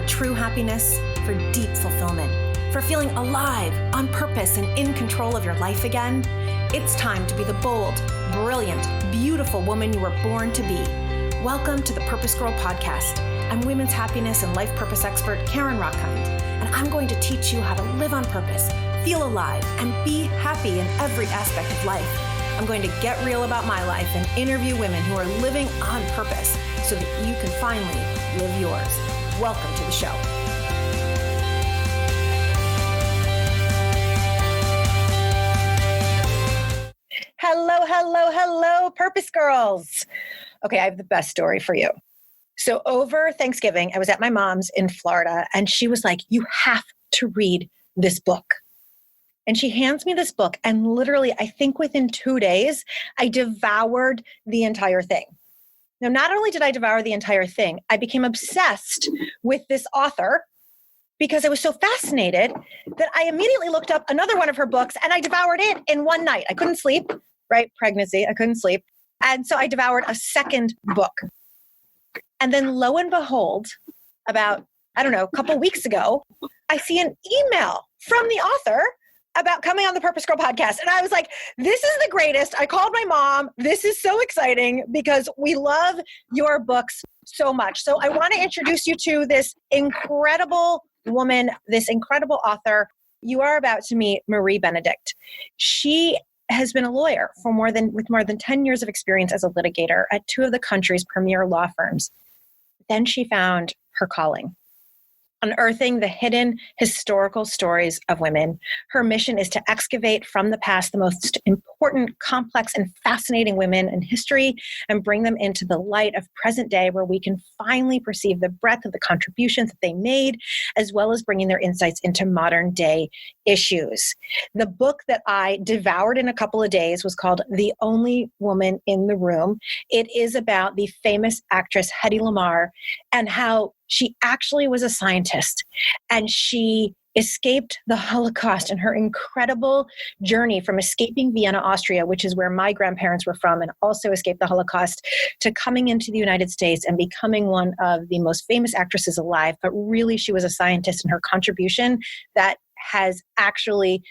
true happiness, for deep fulfillment, for feeling alive, on purpose, and in control of your life again, it's time to be the bold, brilliant, beautiful woman you were born to be. Welcome to the PurposeGirl Podcast. I'm women's happiness and life purpose expert, Karen Rockkind, and I'm going to teach you how to live on purpose, feel alive, and be happy in every aspect of life. I'm going to get real about my life and interview women who are living on purpose so that you can finally live yours. Welcome to the show. Hello, Purpose Girls. Okay, I have the best story for you. So over Thanksgiving, I was at my mom's in Florida, and she was like, you have to read this book. And she hands me this book, and literally, I think within 2 days, I devoured the entire thing. Now, not only did I devour the entire thing, I became obsessed with this author because I was so fascinated that I immediately looked up another one of her books, and I devoured it in one night. I couldn't sleep, right? Pregnancy, I couldn't sleep. And so I devoured a second book. And then lo and behold, about, a couple weeks ago, I see an email from the author about coming on the PurposeGirl Podcast. And I was like, this is the greatest. I called my mom. This is so exciting because we love your books so much. So I want to introduce you to this incredible woman, this incredible author. You are about to meet Marie Benedict. She has been a lawyer with more than 10 years of experience as a litigator at two of the country's premier law firms. Then she found her calling, unearthing the hidden historical stories of women. Her mission is to excavate from the past the most important, complex, and fascinating women in history and bring them into the light of present day where we can finally perceive the breadth of the contributions that they made, as well as bringing their insights into modern day issues. The book that I devoured in a couple of days was called The Only Woman in the Room. It is about the famous actress Hedy Lamarr and how she actually was a scientist, and she escaped the Holocaust and her incredible journey from escaping Vienna, Austria, which is where my grandparents were from, and also escaped the Holocaust, to coming into the United States and becoming one of the most famous actresses alive. But really, she was a scientist, and her contribution that has actually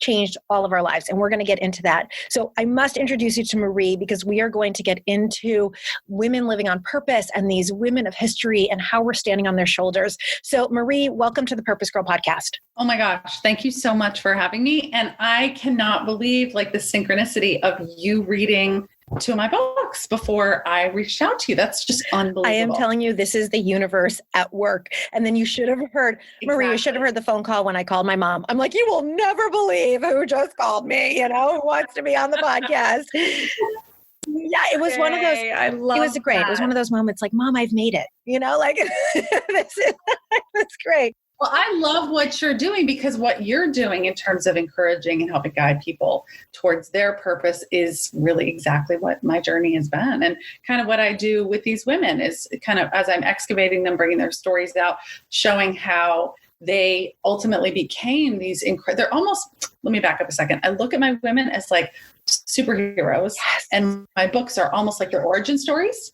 changed all of our lives. And we're going to get into that. So I must introduce you to Marie because we are going to get into women living on purpose and these women of history and how we're standing on their shoulders. So Marie, welcome to the PurposeGirl Podcast. Oh my gosh. Thank you so much for having me. And I cannot believe the synchronicity of you reading two of my books before I reached out to you. That's just unbelievable. I am telling you, this is the universe at work. And then you should have heard, Marie, you should have heard the phone call when I called my mom. I'm like, you will never believe who just called me, who wants to be on the podcast. Yeah, it was one of those, it was great. It was one of those moments like, Mom, I've made it, that's great. Well, I love what you're doing because what you're doing in terms of encouraging and helping guide people towards their purpose is really exactly what my journey has been. And kind of what I do with these women is kind of as I'm excavating them, bringing their stories out, showing how they ultimately became these they're almost, let me back up a second. I look at my women as superheroes. Yes. And my books are almost like their origin stories,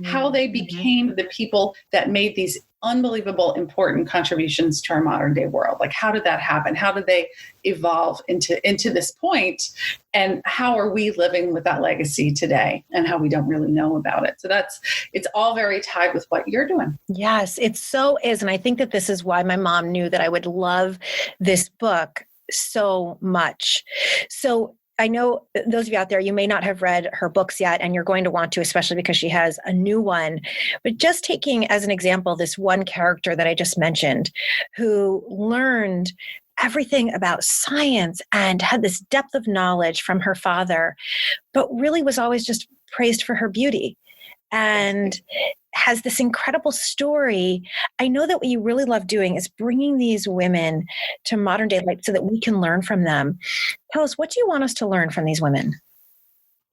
how they became the people that made these unbelievable, important contributions to our modern day world. How did that happen? How did they evolve into this point? And how are we living with that legacy today and how we don't really know about it? So it's all very tied with what you're doing. Yes, it so is. And I think that this is why my mom knew that I would love this book so much. So I know those of you out there, you may not have read her books yet, and you're going to want to, especially because she has a new one. But just taking as an example, this one character that I just mentioned, who learned everything about science and had this depth of knowledge from her father, but really was always just praised for her beauty. And has this incredible story. I know that what you really love doing is bringing these women to modern day life so that we can learn from them. Tell us, what do you want us to learn from these women?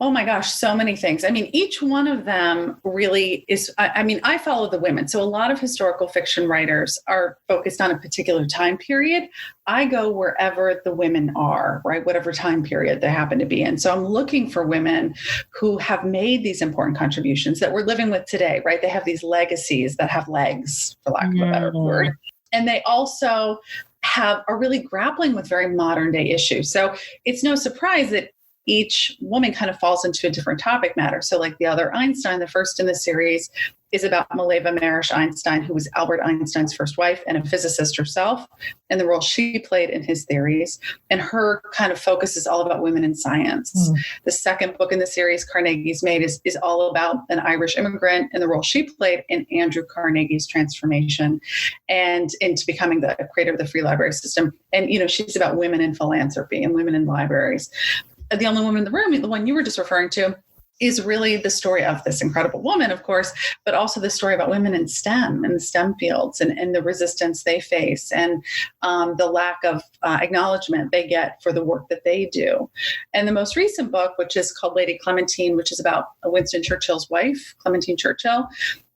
Oh my gosh, so many things. I mean, each one of them really is, I follow the women. So a lot of historical fiction writers are focused on a particular time period. I go wherever the women are, right? Whatever time period they happen to be in. So I'm looking for women who have made these important contributions that we're living with today, right? They have these legacies that have legs, for lack of a better word. And they also are really grappling with very modern day issues. So it's no surprise that each woman kind of falls into a different topic matter. So like the other Einstein, the first in the series is about Mileva Marish Einstein, who was Albert Einstein's first wife and a physicist herself, and the role she played in his theories. And her kind of focus is all about women in science. The second book in the series, Carnegie's Maid, is all about an Irish immigrant and the role she played in Andrew Carnegie's transformation and into becoming the creator of the free library system. And, she's about women in philanthropy and women in libraries. The Only Woman in the Room, the one you were just referring to, is really the story of this incredible woman, of course, but also the story about women in STEM and the STEM fields and the resistance they face and the lack of acknowledgement they get for the work that they do. And the most recent book, which is called Lady Clementine, which is about Winston Churchill's wife, Clementine Churchill,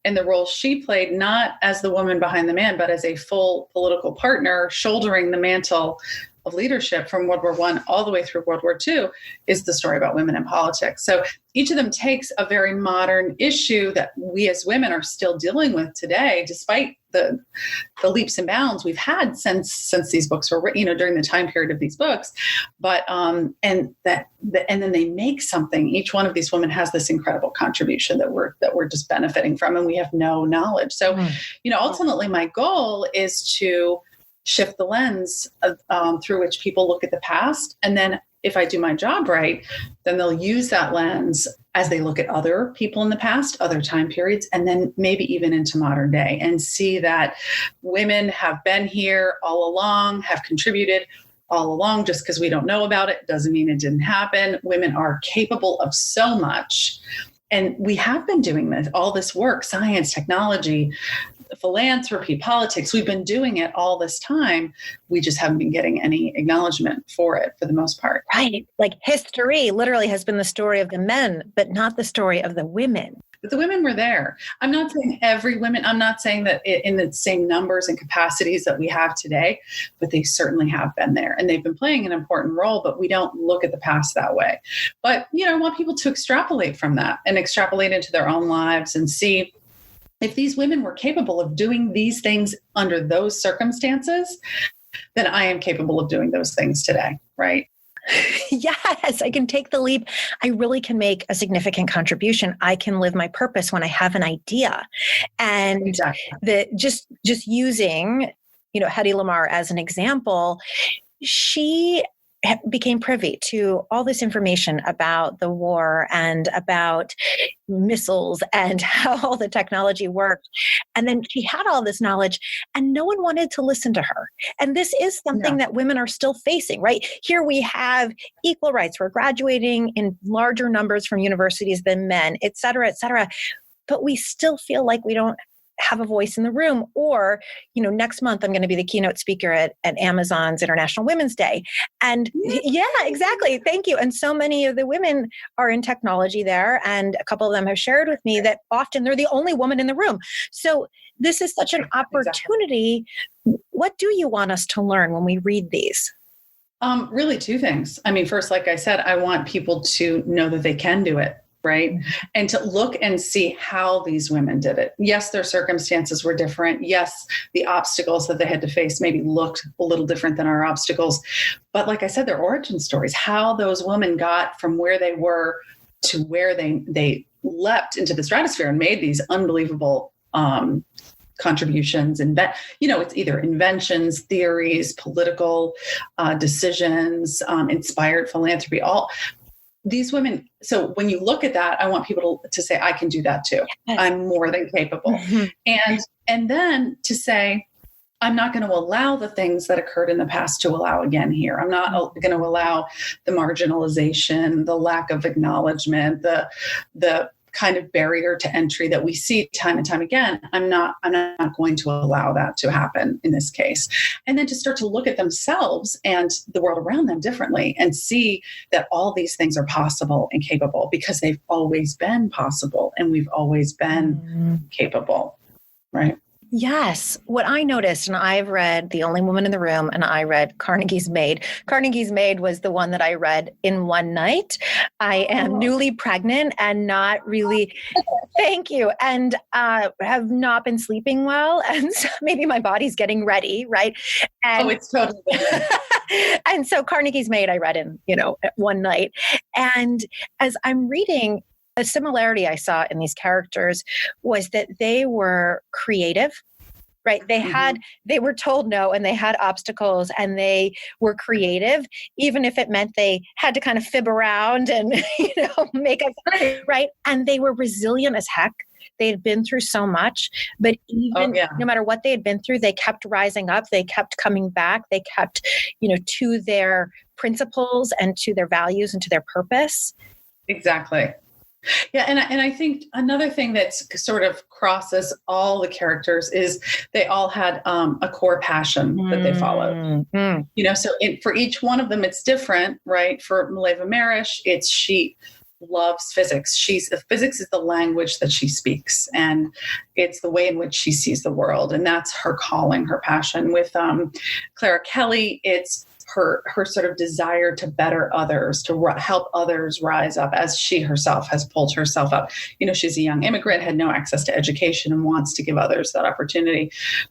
and the role she played, not as the woman behind the man, but as a full political partner, shouldering the mantle of leadership from World War I all the way through World War II, is the story about women in politics. So each of them takes a very modern issue that we as women are still dealing with today, despite the leaps and bounds we've had since these books were written, during the time period of these books. But and then they make something. Each one of these women has this incredible contribution that we're just benefiting from, and we have no knowledge. So, ultimately, my goal is to shift the lens through which people look at the past. And then if I do my job right, then they'll use that lens as they look at other people in the past, other time periods, and then maybe even into modern day, and see that women have been here all along, have contributed all along. Just because we don't know about it doesn't mean it didn't happen. Women are capable of so much. And we have been doing all this work, science, technology, philanthropy, politics. We've been doing it all this time. We just haven't been getting any acknowledgement for it for the most part. Right. Like history literally has been the story of the men, but not the story of the women. But the women were there. I'm not saying every woman, I'm not saying that in the same numbers and capacities that we have today, but they certainly have been there and they've been playing an important role, but we don't look at the past that way. But, I want people to extrapolate from that and extrapolate into their own lives and see if these women were capable of doing these things under those circumstances, then I am capable of doing those things today, right? Yes, I can take the leap. I really can make a significant contribution. I can live my purpose when I have an idea. And exactly. Just using, Hedy Lamarr as an example, she became privy to all this information about the war and about missiles and how all the technology worked. And then she had all this knowledge and no one wanted to listen to her. And this is something that women are still facing, right? Here we have equal rights. We're graduating in larger numbers from universities than men, et cetera, et cetera. But we still feel like we don't have a voice in the room. Or, next month I'm going to be the keynote speaker at Amazon's International Women's Day. And yeah, exactly. Thank you. And so many of the women are in technology there. And a couple of them have shared with me that often they're the only woman in the room. So this is such an opportunity. Exactly. What do you want us to learn when we read these? Really two things. First, like I said, I want people to know that they can do it. Right. And to look and see how these women did it. Yes, their circumstances were different. Yes, the obstacles that they had to face maybe looked a little different than our obstacles. But like I said, their origin stories, how those women got from where they were to where they leapt into the stratosphere and made these unbelievable contributions. And it's either inventions, theories, political decisions, inspired philanthropy, all these women. So when you look at that, I want people to say, I can do that too. Yes. I'm more than capable. Mm-hmm. And then to say, I'm not going to allow the things that occurred in the past to allow again here. I'm not going to allow the marginalization, the lack of acknowledgement, the kind of barrier to entry that we see time and time again. I'm not going to allow that to happen in this case. And then to start to look at themselves and the world around them differently and see that all these things are possible and capable because they've always been possible and we've always been capable, right? Yes. What I noticed, and I've read The Only Woman in the Room, and I read Carnegie's Maid. Carnegie's Maid was the one that I read in one night. I am newly pregnant and not really, thank you, and have not been sleeping well. And so maybe my body's getting ready, right? And, it's totally and so Carnegie's Maid I read in, one night. And as I'm reading, a similarity I saw in these characters was that they were creative, right? They were told no and they had obstacles and they were creative, even if it meant they had to kind of fib around and, make up, right? And they were resilient as heck. They had been through so much, but even no matter what they had been through, they kept rising up. They kept coming back. They kept, to their principles and to their values and to their purpose. Exactly. Yeah. And I think another thing that sort of crosses all the characters is they all had a core passion that they followed. So for each one of them, it's different, right? For Mileva Marish, she loves physics. Physics is the language that she speaks, and it's the way in which she sees the world. And that's her calling, her passion. With Clara Kelly, it's her sort of desire to better others, to help others rise up as she herself has pulled herself up. She's a young immigrant, had no access to education and wants to give others that opportunity.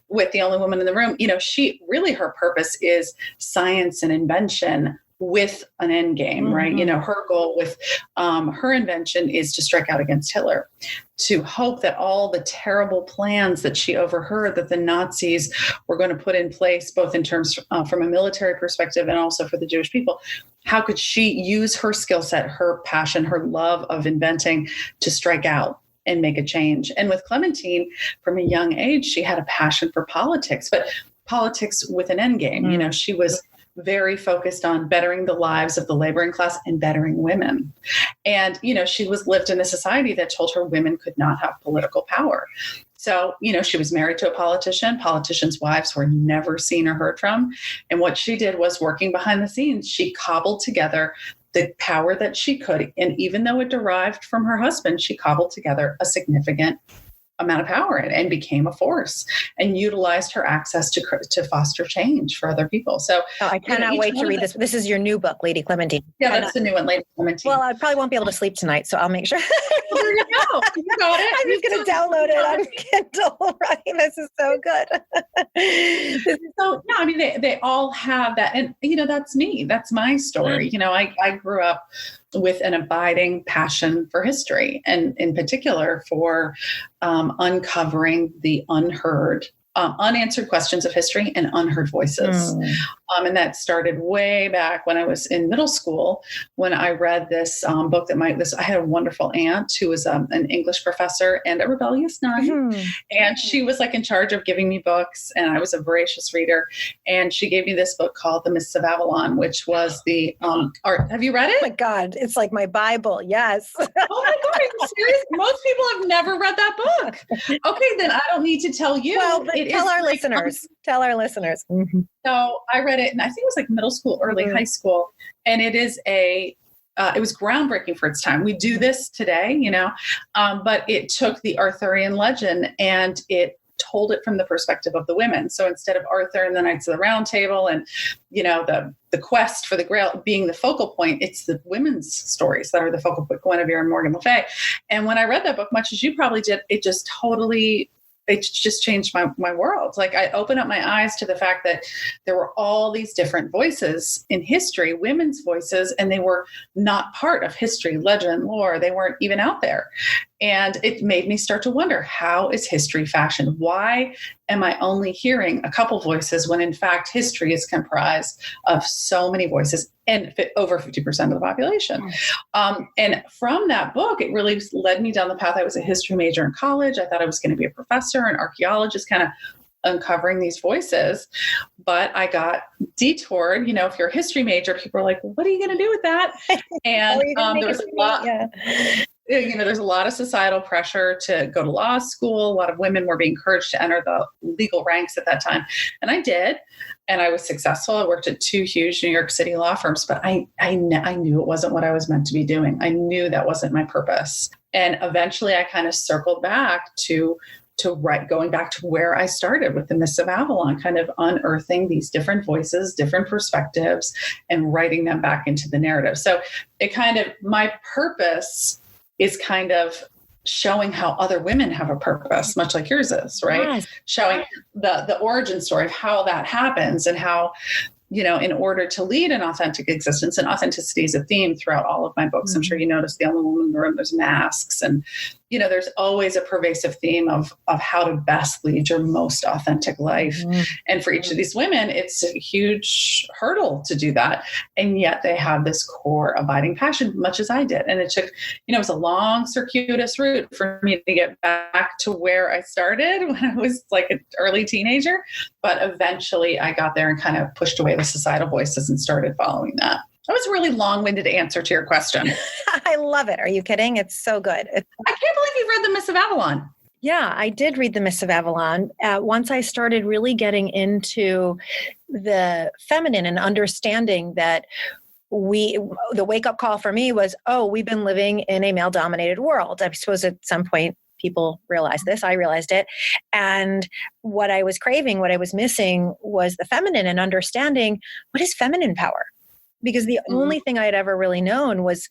With The Only Woman in the Room, her purpose is science and invention with an end game, right? Her goal with her invention is to strike out against Hitler, to hope that all the terrible plans that she overheard that the Nazis were going to put in place, both in terms from a military perspective and also for the Jewish people, how could she use her skill set, her passion, her love of inventing to strike out and make a change? And with Clementine, from a young age, she had a passion for politics, but politics with an end game. She was very focused on bettering the lives of the laboring class and bettering women. And, she lived in a society that told her women could not have political power. So, she was married to a politician. Politicians' wives were never seen or heard from. And what she did was, working behind the scenes, she cobbled together the power that she could. And even though it derived from her husband, she cobbled together a significant amount of power and became a force and utilized her access to foster change for other people. So I cannot wait to read this. This is your new book, Lady Clementine. Yeah, that's the new one, Lady Clementine. Well, I probably won't be able to sleep tonight, so I'll make sure. Well, there you go. You got it. I'm just going to download it on Kindle, right? This is so good. So, they all have that. And, that's me. That's my story. I grew up with an abiding passion for history, and in particular for uncovering the unheard, unanswered questions of history and unheard voices. And that started way back when I was in middle school, when I read this book I had a wonderful aunt who was an English professor and a rebellious nun. And she was in charge of giving me books, and I was a voracious reader. And she gave me this book called The Mists of Avalon, which was the art. Have you read it? Oh my God. It's like my Bible. Yes. Oh my God. Are you serious? Most people have never read that book. Okay, then I don't need to tell you. Well, but tell our listeners. Tell our listeners. So I read it, and I think it was middle school, early high school. And it is it was groundbreaking for its time. We do this today, but it took the Arthurian legend and it told it from the perspective of the women. So instead of Arthur and the Knights of the Round Table and, the quest for the Grail being the focal point, it's the women's stories that are the focal point, Guinevere and Morgan Le Fay. And when I read that book, much as you probably did, it just changed my world. I opened up my eyes to the fact that there were all these different voices in history, women's voices, and they were not part of history, legend, lore. They weren't even out there. And it made me start to wonder, how is history fashioned? Why am I only hearing a couple voices when in fact history is comprised of so many voices and over 50% of the population? And from that book, it really led me down the path. I was a history major in college. I thought I was going to be a professor, an archaeologist, kind of uncovering these voices. But I got detoured. If you're a history major, people are like, well, what are you going to do with that? And there was a lot. there's a lot of societal pressure to go to law school. A lot of women were being encouraged to enter the legal ranks at that time. And I did. And I was successful. I worked at 2 huge New York City law firms, but I knew it wasn't what I was meant to be doing. I knew that wasn't my purpose. And eventually I kind of circled back to going back to where I started with the Mists of Avalon, kind of unearthing these different voices, different perspectives, and writing them back into the narrative. So my purpose is kind of showing how other women have a purpose, much like yours is, right? Yes. Showing the origin story of how that happens and how, in order to lead an authentic existence, and authenticity is a theme throughout all of my books. Mm-hmm. I'm sure you noticed The Only Woman in the Room, there's masks, and, there's always a pervasive theme of how to best lead your most authentic life. Mm-hmm. And for each of these women, it's a huge hurdle to do that. And yet they have this core abiding passion, much as I did. And it took, it was a long circuitous route for me to get back to where I started when I was like an early teenager. But eventually I got there and kind of pushed away the societal voices and started following that. That was a really long-winded answer to your question. I love it. Are you kidding? It's so good. I can't believe you've read The Mists of Avalon. Yeah, I did read The Mists of Avalon. Once I started really getting into the feminine and understanding that the wake-up call for me was, we've been living in a male-dominated world. I suppose at some point people realized this. I realized it. And what I was craving, what I was missing was the feminine and understanding what is feminine power. Because the only thing I had ever really known was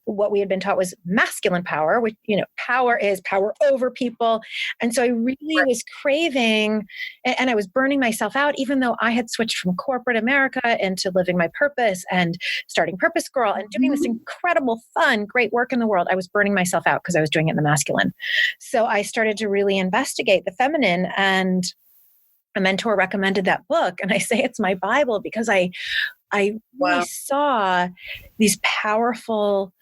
what we had been taught was masculine power, which, power is power over people. And so I really was craving, and I was burning myself out, even though I had switched from corporate America into living my purpose and starting PurposeGirl and doing this incredible, fun, great work in the world. I was burning myself out because I was doing it in the masculine. So I started to really investigate the feminine, and a mentor recommended that book. And I say it's my Bible because I really saw these powerful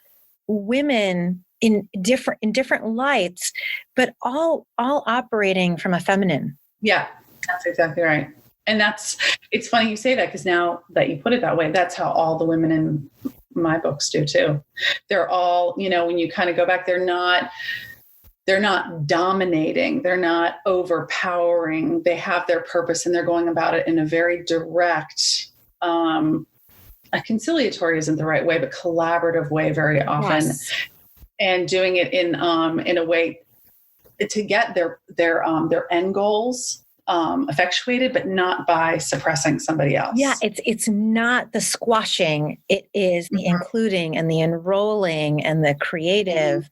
women in different lights, but all operating from a feminine. Yeah, that's exactly right. And it's funny you say that, because now that you put it that way, that's how all the women in my books do too. They're all, when you kind of go back, they're not dominating. They're not overpowering. They have their purpose and they're going about it in a very direct, conciliatory isn't the right way, but collaborative way very often. Yes. And doing it in a way to get their end goals effectuated, but not by suppressing somebody else. Yeah, it's not the squashing. It is the including and the enrolling and the creative.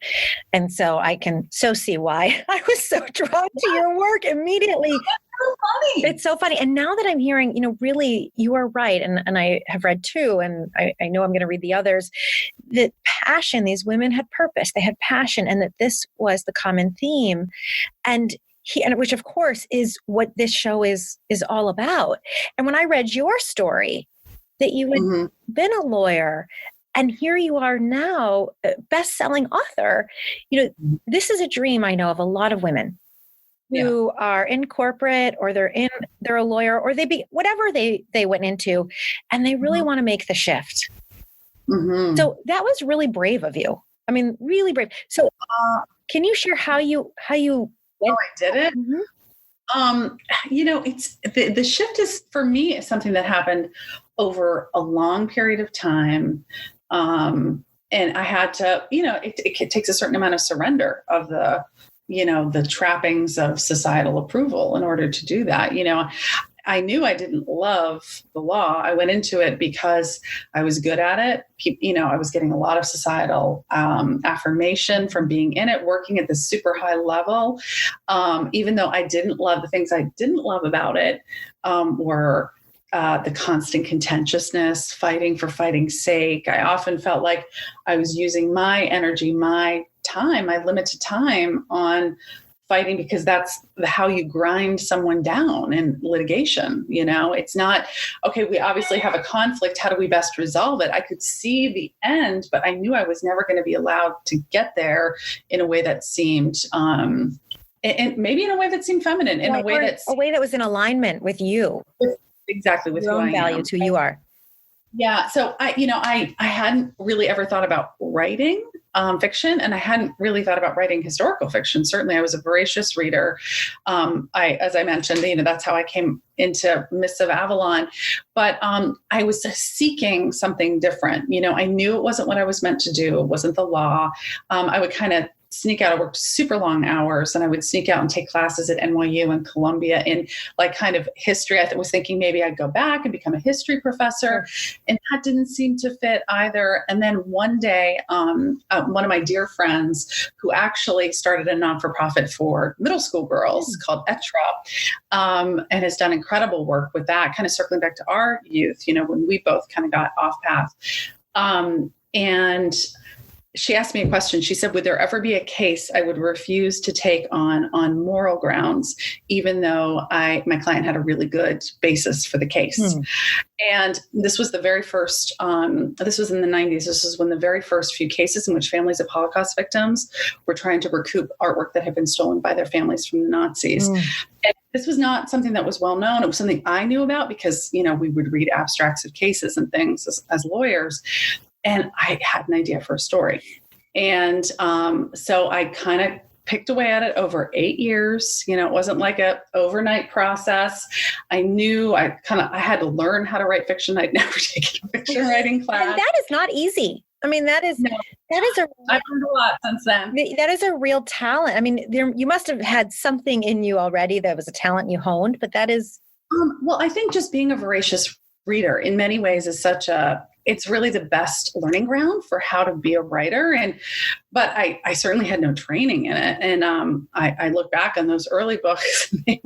And so I can see why I was so drawn to your work immediately. So funny. It's so funny. And now that I'm hearing, really, you are right. And I have read 2, and I know I'm going to read the others, that passion, these women had purpose, they had passion, and that this was the common theme. And which of course is what this show is all about. And when I read your story, that you had been a lawyer, and here you are now, a best-selling author, this is a dream I know of a lot of women who are in corporate, or they're a lawyer, or whatever they went into, and they really want to make the shift. So that was really brave of you. I mean, really brave. So can you share how you I did it. It's the shift is, for me, is something that happened over a long period of time. And I had to, it takes a certain amount of surrender of the trappings of societal approval in order to do that. I knew I didn't love the law. I went into it because I was good at it. I was getting a lot of societal affirmation from being in it, working at this super high level. Even though I didn't love, the things I didn't love about it were the constant contentiousness, fighting for fighting's sake. I often felt like I was using my energy, my time, my limited time on fighting, because that's how you grind someone down in litigation. It's not, okay, we obviously have a conflict. How do we best resolve it? I could see the end, but I knew I was never going to be allowed to get there in a way that seemed, and maybe in a way that seemed feminine, in a way that was in alignment with you. Exactly. With your own values, who you are. Yeah. So I hadn't really ever thought about writing. fiction, and I hadn't really thought about writing historical fiction. Certainly I was a voracious reader. As I mentioned, that's how I came into Mists of Avalon, but I was seeking something different. I knew it wasn't what I was meant to do. It wasn't the law. I would kind of sneak out. I worked super long hours, and I would sneak out and take classes at NYU and Columbia in kind of history. I was thinking maybe I'd go back and become a history professor, and that didn't seem to fit either. And then one day, one of my dear friends who actually started a non-for-profit for middle school girls called ETRA, and has done incredible work with that, kind of circling back to our youth, when we both kind of got off path. And she asked me a question. She said, would there ever be a case I would refuse to take on moral grounds, even though my client had a really good basis for the case? And this was the very first, this was in the 90s. This was when the very first few cases in which families of Holocaust victims were trying to recoup artwork that had been stolen by their families from the Nazis. And this was not something that was well known. It was something I knew about because, we would read abstracts of cases and things as lawyers. And I had an idea for a story. And so I kind of picked away at it over 8 years. It wasn't like an overnight process. I knew I had to learn how to write fiction. I'd never taken a fiction writing class. And that is not easy. I mean, I've learned a lot since then. That is a real talent. I mean, you must have had something in you already that was a talent you honed, but that is. Well, I think just being a voracious reader in many ways is it's really the best learning ground for how to be a writer. But I certainly had no training in it. And I look back on those early books, they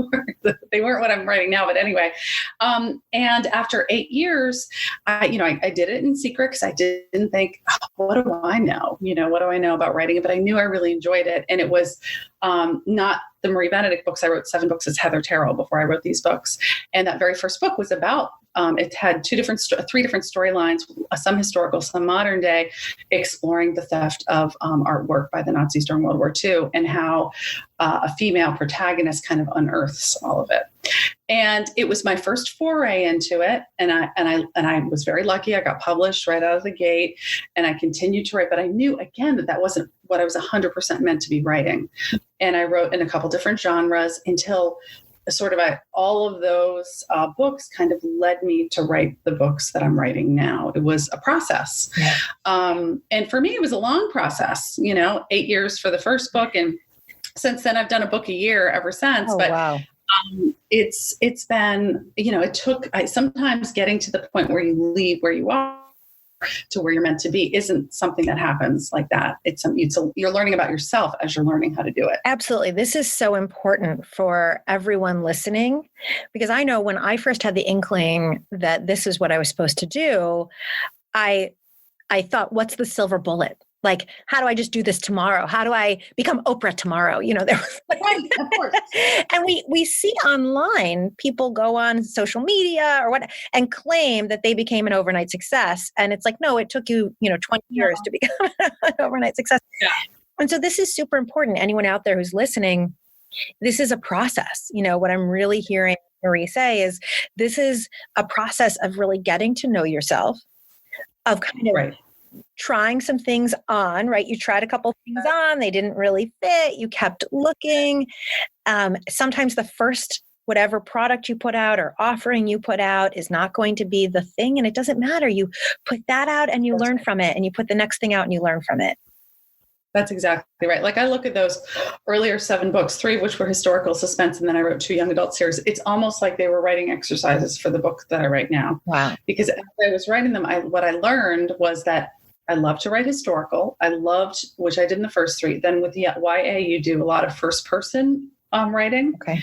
weren't what I'm writing now, but anyway. And after 8 years, I did it in secret because I didn't think, what do I know? What do I know about writing it? But I knew I really enjoyed it. And it was not the Marie Benedict books. I wrote 7 books as Heather Terrell before I wrote these books. And that very first book was about, it had 3 different storylines, some historical, some modern day, exploring the theft of artwork by the Nazis during World War II and how a female protagonist kind of unearths all of it. And it was my first foray into it. And I was very lucky. I got published right out of the gate, and I continued to write, but I knew again that wasn't what I was 100% meant to be writing. And I wrote in a couple different genres until sort of all of those books kind of led me to write the books that I'm writing now. It was a process. Yeah. And for me, it was a long process, 8 years for the first book. And since then I've done a book a year ever since. Wow. It's been, it took, sometimes getting to the point where you leave where you are to where you're meant to be isn't something that happens like that. You're learning about yourself as you're learning how to do it. Absolutely. This is so important for everyone listening, because I know when I first had the inkling that this is what I was supposed to do, I thought, what's the silver bullet? Like, how do I just do this tomorrow? How do I become Oprah tomorrow? There was right, of course. And we see online, people go on social media or what and claim that they became an overnight success. And it's like, no, it took you, 20 years to become an overnight success. Yeah. And so this is super important. Anyone out there who's listening, this is a process. What I'm really hearing Marie say is this is a process of really getting to know yourself, of kind of right. Trying some things on, right? You tried a couple things on, they didn't really fit. You kept looking. Sometimes the first, whatever product you put out or offering you put out is not going to be the thing. And it doesn't matter. You put that out and you learn from it, and you put the next thing out and you learn from it. That's exactly right. Like I look at those earlier 7 books, 3 of which were historical suspense, and then I wrote 2 young adult series. It's almost like they were writing exercises for the book that I write now. Wow. Because as I was writing them, what I learned was that I love to write historical. I loved, which I did in the first 3. Then with the YA, you do a lot of first person writing. Okay.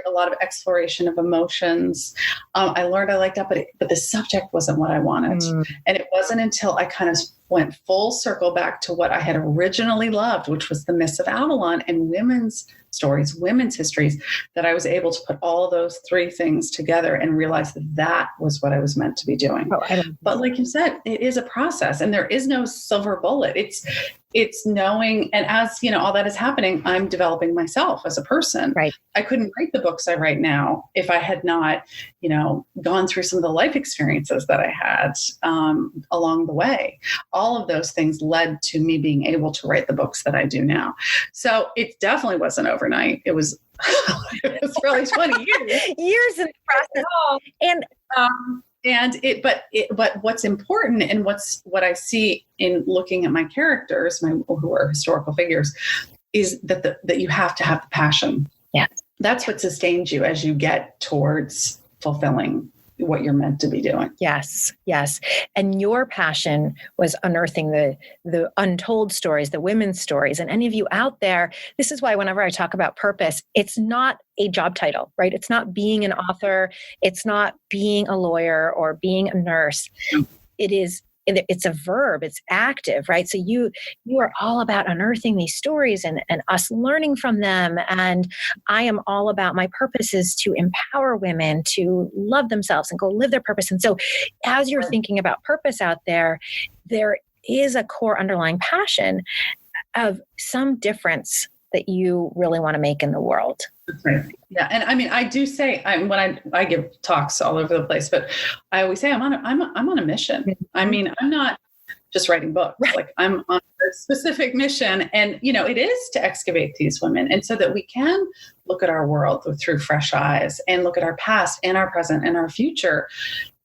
A lot of exploration of emotions. I learned I liked that, but the subject wasn't what I wanted. And it wasn't until I kind of went full circle back to what I had originally loved, which was the Mists of Avalon and women's stories, women's histories, that I was able to put all those 3 things together and realize that was what I was meant to be doing. But like you said, it is a process, and there is no silver bullet. It's knowing, and as all that is happening, I'm developing myself as a person. Right. I couldn't write the books I write now if I had not, gone through some of the life experiences that I had along the way. all of those things led to me being able to write the books that I do now. So it definitely wasn't overnight. It was, it was probably 20 years. Years in the process. But what's important and what I see in looking at my characters, who are historical figures, is that you have to have the passion. Yeah. That's what sustains you as you get towards fulfilling what you're meant to be doing. Yes. Yes. And your passion was unearthing the untold stories, the women's stories. And any of you out there, this is why whenever I talk about purpose, it's not a job title, right? It's not being an author. It's not being a lawyer or being a nurse. It's a verb, it's active, right? So you are all about unearthing these stories and us learning from them. And I am all about, my purpose is to empower women to love themselves and go live their purpose. And so as you're thinking about purpose out there is a core underlying passion of some difference that you really want to make in the world. That's right. Yeah. And I mean, I do say, when I give talks all over the place, but I always say I'm on a mission. I mean, I'm not just writing books. Like, I'm on a specific mission, and, it is to excavate these women. And so that we can look at our world through fresh eyes and look at our past and our present and our future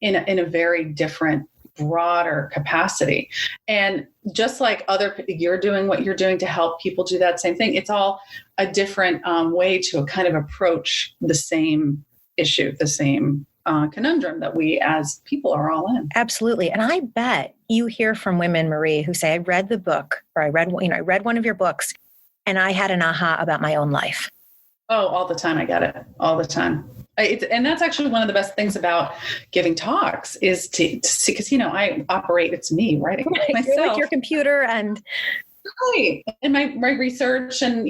in a very different, broader capacity. And just like you're doing what you're doing to help people do that same thing, it's all a different way to kind of approach the same issue, the same conundrum that we as people are all in. Absolutely. And I bet you hear from women, Marie, who say, I read the book, or I read one of your books, and I had an aha about my own life. Oh, all the time. I get it all the time. And that's actually one of the best things about giving talks is to see, because, I operate, it's me writing myself. You're like your computer and my research and,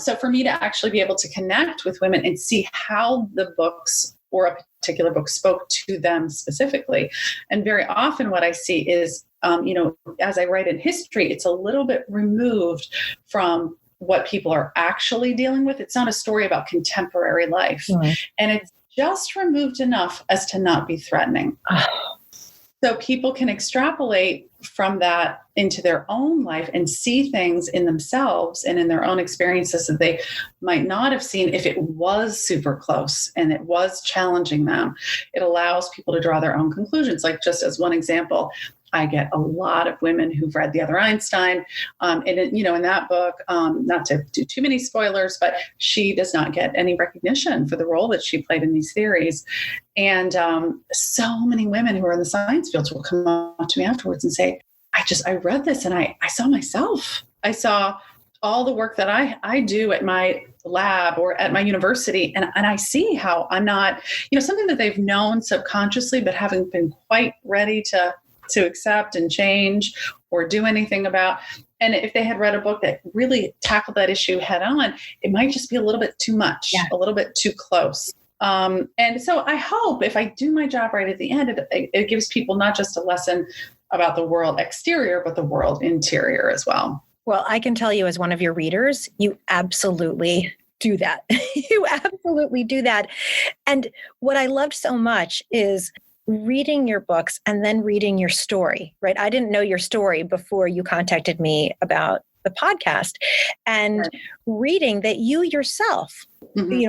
so for me to actually be able to connect with women and see how the books or a particular book spoke to them specifically. And very often what I see is, as I write in history, it's a little bit removed from what people are actually dealing with. It's not a story about contemporary life. Mm-hmm. And it's just removed enough as to not be threatening. So people can extrapolate from that into their own life and see things in themselves and in their own experiences that they might not have seen if it was super close and it was challenging them. It allows people to draw their own conclusions. Like, just as one example, I get a lot of women who've read The Other Einstein. And in that book, not to do too many spoilers, but she does not get any recognition for the role that she played in these theories. And so many women who are in the science fields will come up to me afterwards and say, I read this and I saw myself. I saw all the work that I do at my lab or at my university. And I see how I'm not, something that they've known subconsciously, but haven't been quite ready to accept and change or do anything about. And if they had read a book that really tackled that issue head on, it might just be a little bit too much, a little bit too close. And so I hope if I do my job right at the end, it gives people not just a lesson about the world exterior, but the world interior as well. Well, I can tell you as one of your readers, you absolutely do that. You absolutely do that. And what I loved so much is reading your books and then reading your story, right? I didn't know your story before you contacted me about the podcast, and reading that you yourself,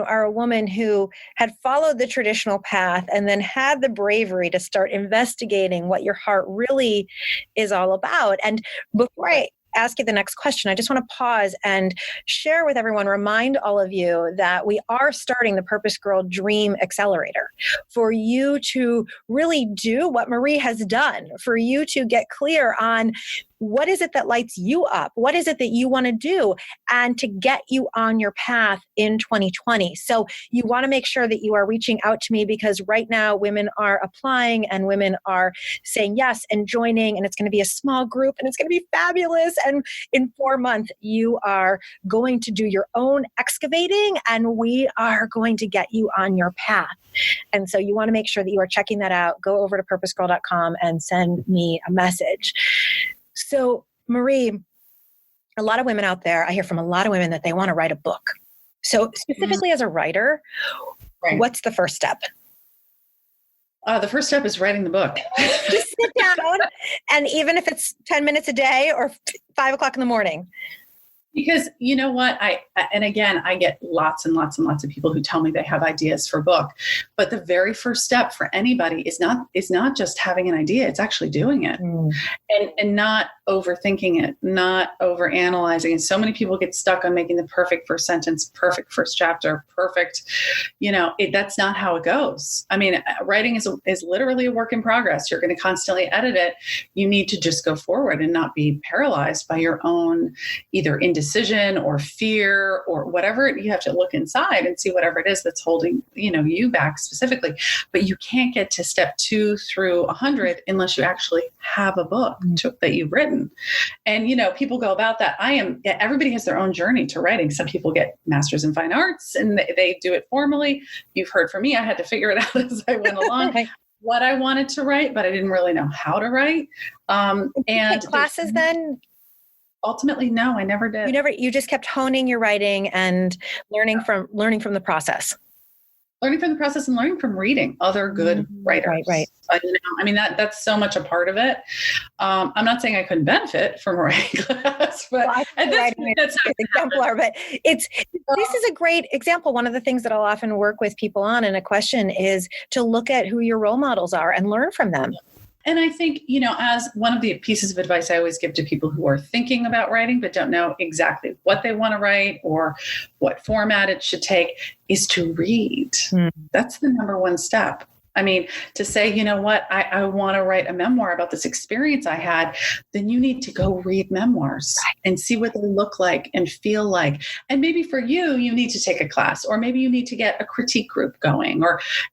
are a woman who had followed the traditional path and then had the bravery to start investigating what your heart really is all about. And before I ask you the next question, I just want to pause and share with everyone, remind all of you that we are starting the Purpose Girl Dream Accelerator for you to really do what Marie has done, for you to get clear on what is it that lights you up? What is it that you want to do? And to get you on your path in 2020. So you want to make sure that you are reaching out to me, because right now women are applying and women are saying yes and joining, and it's going to be a small group and it's going to be fabulous. And in 4 months, you are going to do your own excavating and we are going to get you on your path. And so you want to make sure that you are checking that out. Go over to PurposeGirl.com and send me a message. So, Marie, a lot of women out there, I hear from a lot of women that they want to write a book. So specifically as a writer, what's the first step? The first step is writing the book. Just sit down, and even if it's 10 minutes a day or 5 o'clock in the morning. Because you know what, I get lots and lots and lots of people who tell me they have ideas for book, but the very first step for anybody is not just having an idea, it's actually doing it. And not overthinking it, not overanalyzing. And so many people get stuck on making the perfect first sentence, perfect first chapter, perfect, that's not how it goes. I mean, writing is literally a work in progress. You're going to constantly edit it. You need to just go forward and not be paralyzed by your own either indecision or fear or whatever. You have to look inside and see whatever it is that's holding, you back specifically. But you can't get to step 2 through 100 unless you actually have a book that you've written. And, people go about that. Everybody has their own journey to writing. Some people get masters in fine arts and they do it formally. You've heard from me. I had to figure it out as I went along. Right. What I wanted to write, but I didn't really know how to write. And classes then? Ultimately, no, I never did. You just kept honing your writing and learning from the process. Learning from the process and learning from reading other good writers. Right. That's so much a part of it. I'm not saying I couldn't benefit from a writing class, but that's an exemplar. But this is a great example. One of the things that I'll often work with people on in a question is to look at who your role models are and learn from them. And I think, as one of the pieces of advice I always give to people who are thinking about writing but don't know exactly what they want to write or what format it should take is to read. That's the number one step. I mean, to say, I want to write a memoir about this experience I had, then you need to go read memoirs and see what they look like and feel like. And maybe for you need to take a class, or maybe you need to get a critique group going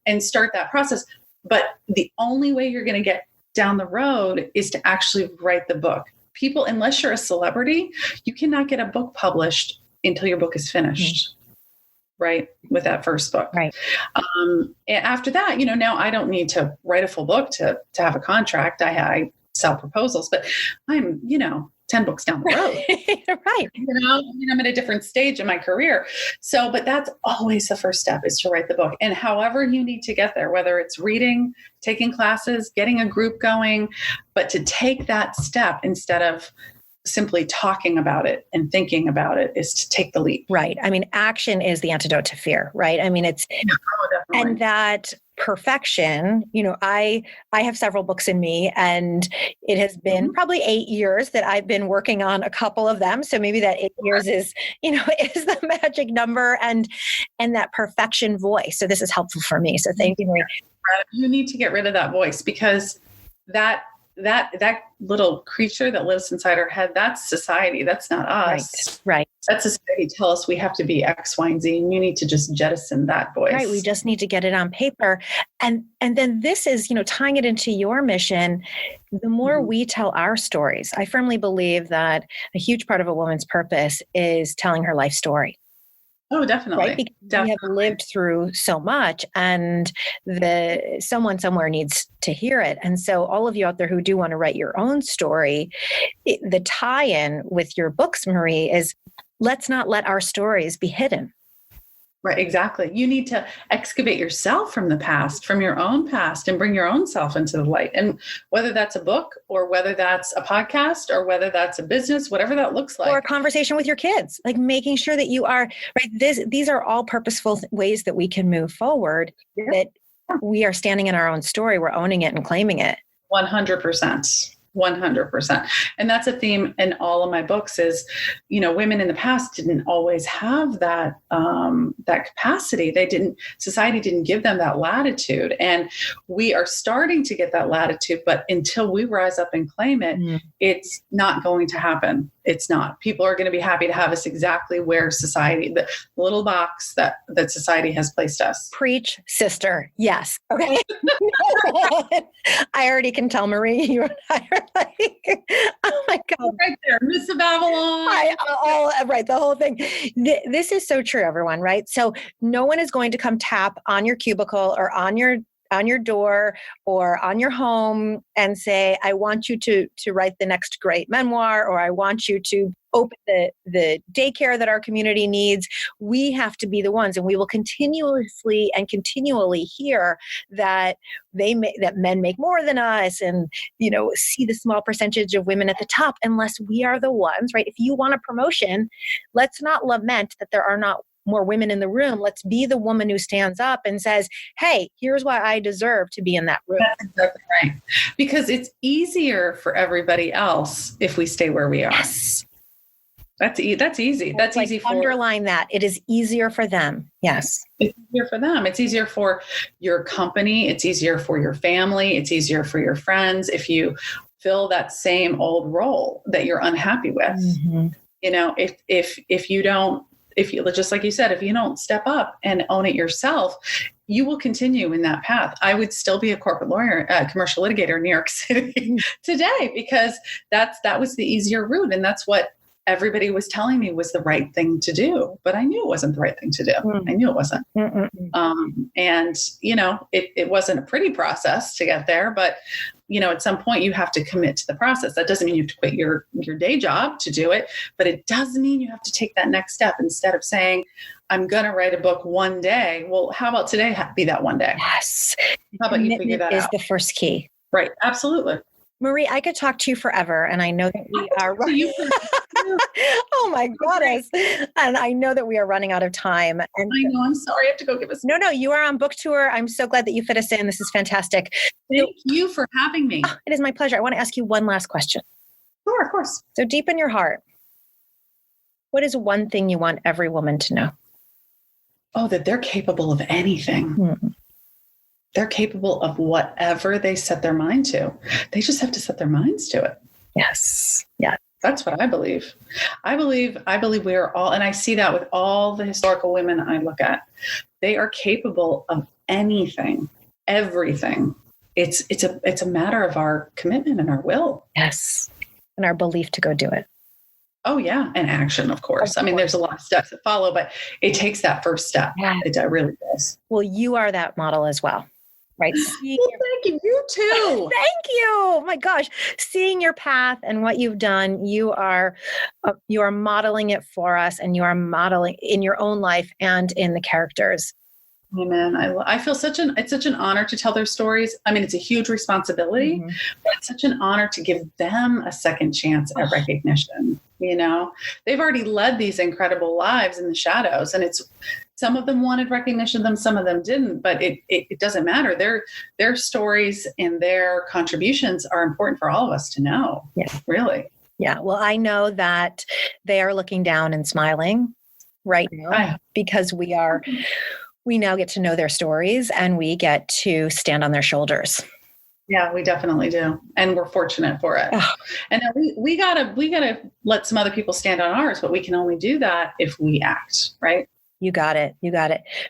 and start that process. But the only way you're going to get down the road is to actually write the book. People, unless you're a celebrity, you cannot get a book published until your book is finished, right? With that first book. Right. After that, now I don't need to write a full book to have a contract. I sell proposals, but I'm, 10 books down the road. Right. I'm at a different stage in my career. So, but that's always the first step, is to write the book. And however you need to get there, whether it's reading, taking classes, getting a group going, but to take that step instead of simply talking about it and thinking about it is to take the leap. Right. I mean, action is the antidote to fear, right? I mean, and that perfection, I have several books in me, and it has been probably 8 years that I've been working on a couple of them. So maybe that 8 years is the magic number, and that perfection voice. So this is helpful for me. So thank you, Marie. You need to get rid of that voice, because that little creature that lives inside our head, that's society. That's not us. Right. That's society tell us we have to be X, Y, and Z, and you need to just jettison that voice. Right. We just need to get it on paper. And then this is, tying it into your mission. The more we tell our stories, I firmly believe that a huge part of a woman's purpose is telling her life story. Oh, definitely. Right? Because we have lived through so much, and someone somewhere needs to hear it. And so all of you out there who do want to write your own story, the tie-in with your books, Marie, is let's not let our stories be hidden. Right, exactly. You need to excavate yourself from the past, from your own past, and bring your own self into the light. And whether that's a book, or whether that's a podcast, or whether that's a business, whatever that looks like. Or a conversation with your kids, like making sure that you are, right, these are all purposeful ways that we can move forward, that we are standing in our own story, we're owning it and claiming it. 100%. 100%. And that's a theme in all of my books is, women in the past didn't always have that, that capacity. Society didn't give them that latitude. And we are starting to get that latitude, but until we rise up and claim it, it's not going to happen. It's not. People are going to be happy to have us exactly where society, the little box that society has placed us. Preach, sister. Yes. Okay. I already can tell, Marie, you and I are like, oh my God. Right there, Miss Babylon. Right, the whole thing. This is so true, everyone, right? So no one is going to come tap on your cubicle or on your door or on your home and say, I want you to write the next great memoir, or I want you to open the daycare that our community needs. We have to be the ones, and we will continuously and continually hear that that men make more than us, and see the small percentage of women at the top, unless we are the ones, right? If you want a promotion, let's not lament that there are not more women in the room. Let's be the woman who stands up and says, hey, here's why I deserve to be in that room. That's exactly right. Because it's easier for everybody else if we stay where we are. Yes. That's easy. That's easy for, underline that. It is easier for them. Yes. It's easier for them. It's easier for your company. It's easier for your family. It's easier for your friends if you fill that same old role that you're unhappy with. Mm-hmm. If you don't, just like you said, if you don't step up and own it yourself, you will continue in that path. I would still be a corporate lawyer, commercial litigator in New York City today, because that was the easier route. And that's what everybody was telling me was the right thing to do. But I knew it wasn't the right thing to do. I knew it wasn't. And it wasn't a pretty process to get there, but at some point you have to commit to the process. That doesn't mean you have to quit your day job to do it, but it does mean you have to take that next step instead of saying, I'm going to write a book one day. Well, how about today be that one day? Yes. How about you figure that out? Is the first key. Right. Absolutely. Marie, I could talk to you forever, and I know that we are. Oh my goodness! And I know that we are running out of time. And I know. I'm sorry. I have to go give us. No, you are on book tour. I'm so glad that you fit us in. This is fantastic. Thank you for having me. It is my pleasure. I want to ask you one last question. Sure, of course. So deep in your heart, what is one thing you want every woman to know? Oh, that they're capable of anything. Mm-hmm. They're capable of whatever they set their mind to. They just have to set their minds to it. Yes. Yeah. That's what I believe. I believe we are all, and I see that with all the historical women I look at. They are capable of anything, everything. It's a matter of our commitment and our will. Yes. And our belief to go do it. Oh yeah. And action, of course. I mean, there's a lot of steps that follow, but it takes that first step. Yeah. It really does. Well, you are that model as well. Right. Thank you. You too. Thank you. Oh my gosh. Seeing your path and what you've done, you are modeling it for us, and you are modeling in your own life and in the characters. Amen. I feel it's such an honor to tell their stories. I mean, it's a huge responsibility, but it's such an honor to give them a second chance at recognition. They've already led these incredible lives in the shadows, and some of them wanted recognition, some of them didn't, but it doesn't matter. Their stories and their contributions are important for all of us to know. Yeah. Really. Yeah. Well, I know that they are looking down and smiling right now because we now get to know their stories, and we get to stand on their shoulders. Yeah, we definitely do. And we're fortunate for it. Oh. And we gotta let some other people stand on ours, but we can only do that if we act, right? You got it.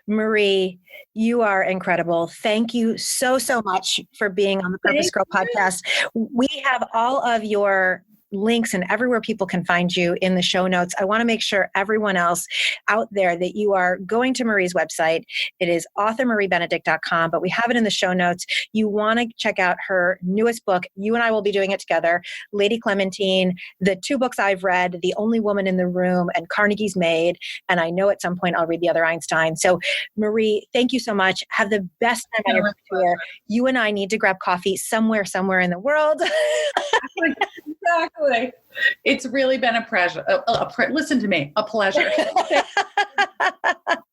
Marie, you are incredible. Thank you so much for being on the Purpose Girl Podcast. We have all of your links and everywhere people can find you in the show notes. I want to make sure everyone else out there that you are going to Marie's website. It is authormariebenedict.com, but we have it in the show notes. You want to check out her newest book. You and I will be doing it together. Lady Clementine, the two books I've read, The Only Woman in the Room and Carnegie's Maid. And I know at some point I'll read the other Einstein. So Marie, thank you so much. Have the best time on your tour. You and I need to grab coffee somewhere in the world. Exactly. It's really been a pleasure. Listen to me, a pleasure.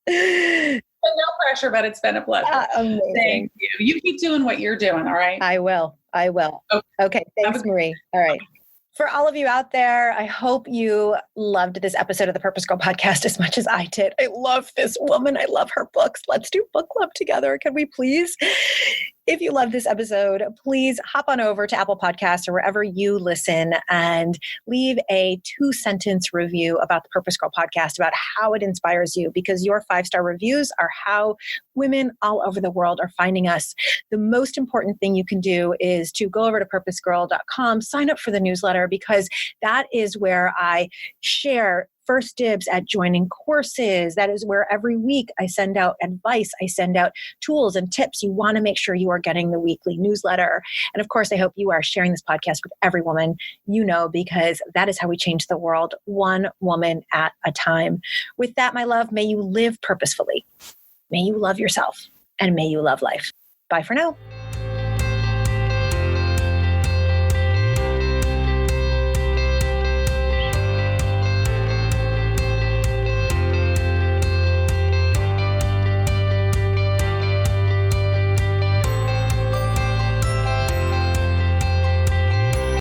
No pressure, but it's been a pleasure. Amazing. Thank you. You keep doing what you're doing, all right? I will. Okay. Thanks, Marie. All right. For all of you out there, I hope you loved this episode of the Purpose Girl Podcast as much as I did. I love this woman. I love her books. Let's do book club together. Can we please? If you love this episode, please hop on over to Apple Podcasts or wherever you listen and leave a 2-sentence review about the Purpose Girl Podcast, about how it inspires you, because your 5-star reviews are how women all over the world are finding us. The most important thing you can do is to go over to purposegirl.com, sign up for the newsletter, because that is where I share first dibs at joining courses. That is where every week I send out advice. I send out tools and tips. You want to make sure you are getting the weekly newsletter. And of course, I hope you are sharing this podcast with every woman you know, because that is how we change the world, one woman at a time. With that, my love, may you live purposefully. May you love yourself, and may you love life. Bye for now.